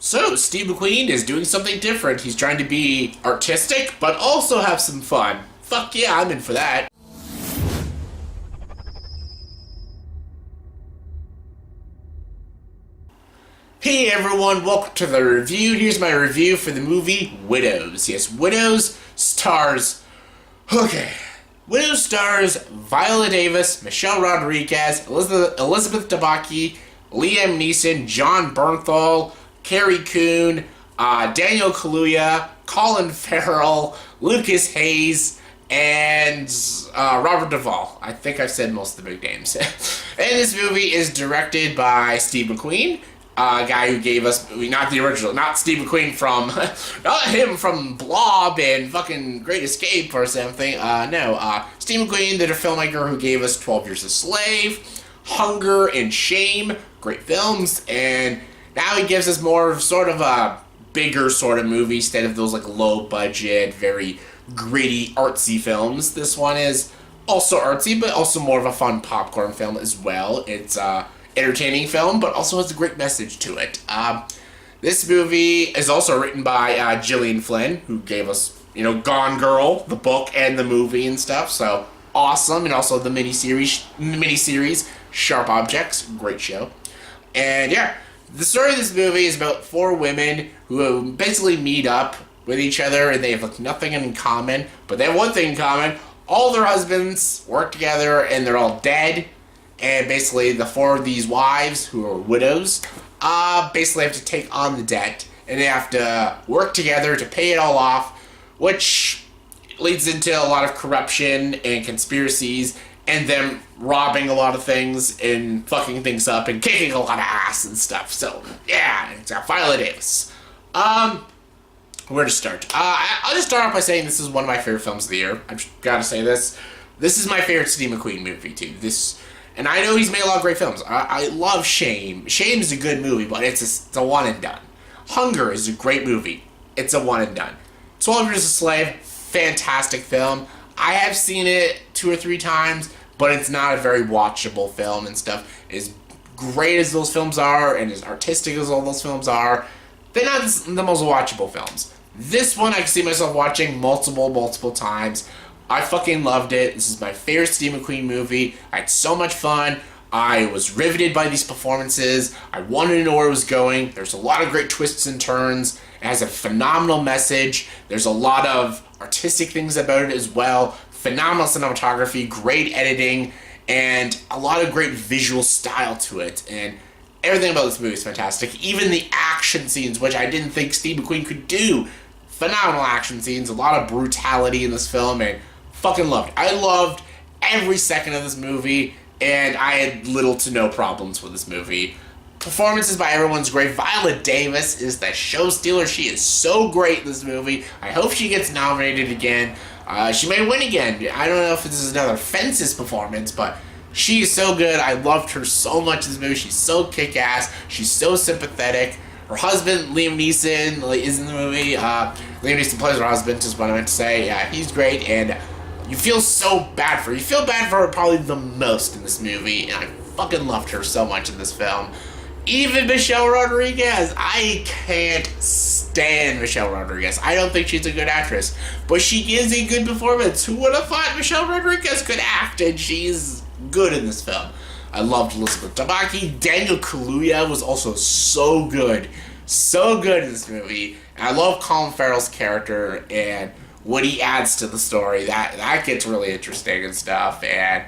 So, Steve McQueen is doing something different. He's trying to be artistic, but also have some fun. Fuck yeah, I'm in for that. Hey everyone, welcome to the review. Here's my review for the movie Widows. Yes, Widows stars... Widows stars Viola Davis, Michelle Rodriguez, Elizabeth Debicki, Liam Neeson, John Bernthal, Carrie, Coon, Daniel Kaluuya, Colin, Farrell, Lucas Hayes, and Robert Duvall. I think I've said most of the big names. And this movie is directed by Steve McQueen, a guy who gave us, not the original, not Steve McQueen from, not him from Blob and fucking Great Escape or something. Steve McQueen, the filmmaker who gave us 12 Years a Slave, Hunger, and Shame, great films, and now he gives us more of sort of a bigger sort of movie instead of those like low budget, very gritty, artsy films. This one is also artsy, but also more of a fun popcorn film as well. It's entertaining film, but also has a great message to it. This movie is also written by Gillian Flynn, who gave us, Gone Girl, the book and the movie and stuff, so awesome. And also the miniseries Sharp Objects, great show. And yeah, the story of this movie is about four women who basically meet up with each other and they have like nothing in common, but they have one thing in common. All their husbands work together and they're all dead. And basically the four of these wives, who are widows, basically have to take on the debt. And they have to work together to pay it all off, which leads into a lot of corruption and conspiracies and them robbing a lot of things and fucking things up and kicking a lot of ass and stuff. So, yeah, it's got Viola Davis. Where to start? I'll just start off by saying this is one of my favorite films of the year. I've just gotta say this. This is my favorite Steve McQueen movie, too. And I know he's made a lot of great films. I love Shame. Shame is a good movie, but it's a one and done. Hunger is a great movie. It's a one and done. 12 Years a Slave, fantastic film. I have seen it 2 or 3 times, but it's not a very watchable film and stuff. As great as those films are, and as artistic as all those films are, they're not the most watchable films. This one I can see myself watching multiple times. I fucking loved it. This is my favorite Steve McQueen movie. I had so much fun. I was riveted by these performances. I wanted to know where it was going. There's a lot of great twists and turns. It has a phenomenal message. There's a lot of artistic things about it as well. Phenomenal cinematography, great editing, and a lot of great visual style to it. And everything about this movie is fantastic. Even the action scenes, which I didn't think Steve McQueen could do. Phenomenal action scenes, a lot of brutality in this film, and fucking loved it. I loved every second of this movie, and I had little to no problems with this movie. Performances by everyone's great. Viola Davis is the show stealer. She is so great in this movie. I hope she gets nominated again. She may win again. I don't know if this is another Fences performance, but she is so good. I loved her so much in this movie. She's so kick-ass. She's so sympathetic. Her husband, Liam Neeson, is in the movie. Liam Neeson plays her husband, is what I meant to say. Yeah, he's great, and you feel so bad for her. You feel bad for her probably the most in this movie, and I fucking loved her so much in this film. Even Michelle Rodriguez. I can't stand Michelle Rodriguez. I don't think she's a good actress, but she gives a good performance. Who would have thought Michelle Rodriguez could act, and she's good in this film. I loved Elizabeth Debicki. Daniel Kaluuya was also so good. So good in this movie. And I love Colin Farrell's character and what he adds to the story. That gets really interesting and stuff. And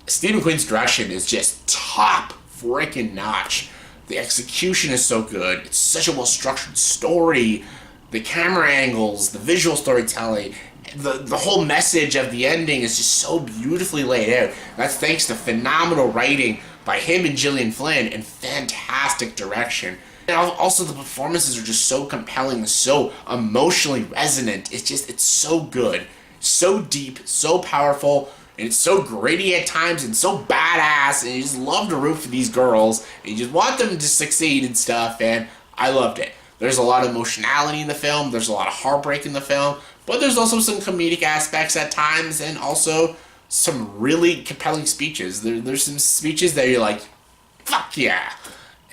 Steve McQueen's direction is just top freaking notch. The execution is so good. It's such a well-structured story. The camera angles, the visual storytelling, the whole message of the ending is just so beautifully laid out. That's thanks to phenomenal writing by him and Gillian Flynn and fantastic direction. And also the performances are just so compelling, so emotionally resonant. It's so good, so deep, so powerful, and it's so gritty at times and so badass, and you just love to root for these girls, and you just want them to succeed and stuff, and I loved it. There's a lot of emotionality in the film, there's a lot of heartbreak in the film, but there's also some comedic aspects at times, and also some really compelling speeches. There's some speeches that you're like, fuck yeah.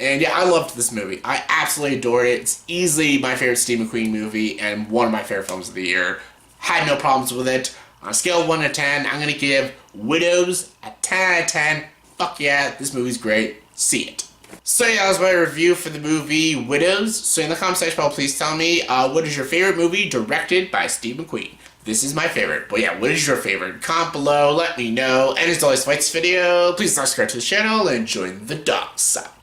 And yeah, I loved this movie. I absolutely adored it. It's easily my favorite Steve McQueen movie and one of my favorite films of the year. Had no problems with it. On a scale of 1 to 10, I'm going to give Widows a 10 out of 10. Fuck yeah, this movie's great. See it. So yeah, that was my review for the movie Widows. So in the comment section below, please tell me, what is your favorite movie directed by Steve McQueen? This is my favorite. But yeah, what is your favorite? Comment below, let me know. And as always, if you like this video, please subscribe to the channel and join the dog side.